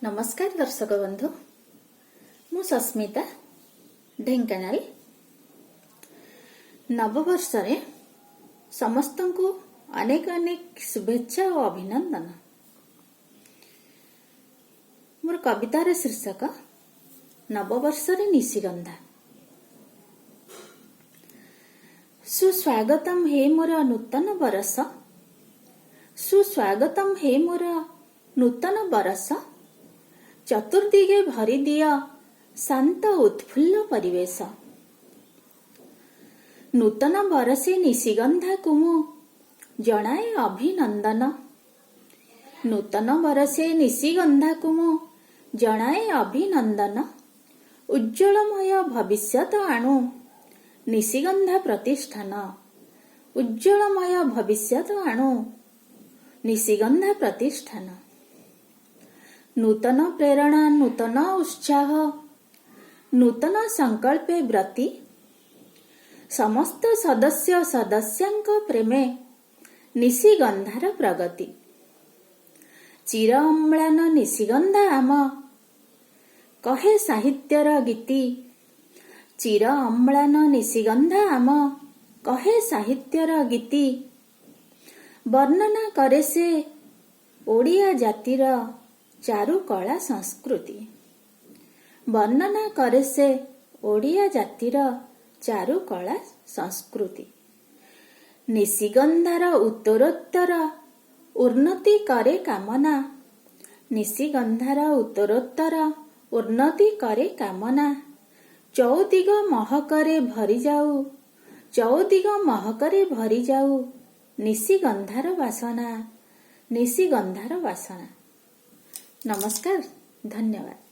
नमस्कार दर्शक बंधु मु सस्मिता ढेंकानाल नववर्ष रे समस्त को अनेक अनेक शुभेच्छा और अभिनंदन। मोर कवितार शीर्षक नववर्ष रे निशिगंधा। सुस्वागतम हे मोर नूतन बरस, सुस्वागतम हे मोर नूतन बरस। चतुर्दिगे भरी दिया शांत उत्फुल्ल परिवेश। नूतन बरसे निशिगंधा को मु जनाए अभिनंदन। नूतन बरसे निशिगंधा को मु जनाए अभिनंदन। उज्ज्वलमय भविष्यत आणु निशिगंधा प्रतिष्ठान। उज्ज्वलमय भविष्यत आणु निशिगंधा प्रतिष्ठान। नूतन प्रेरणा नूतन उत्साह नूतन संकल्पे व्रति। समस्त सदस्य सदस्यांक प्रेमे निशिगंधार प्रगति। चिर अम्लान निशिगंधा आम कहे साहित्यर गीति। चिर अम्लान निशिगंधा आम कहे साहित्यर गीति। वर्णना करे से ओडिया जातिर चारु कला संस्कृति। वर्णना करे से ओडिया जातिर चारु कला संस्कृति। निशिगंधार उत्तरोत्तर उन्नति करे कामना। निशिगंधार उत्तरोत्तर उन्नति करे कामना। चौदिग महकरे भरी जाऊ, चौदिग महकरे भरी जाऊ निशिगंधार वासना। निशिगंधार वासना। नमस्कार, धन्यवाद।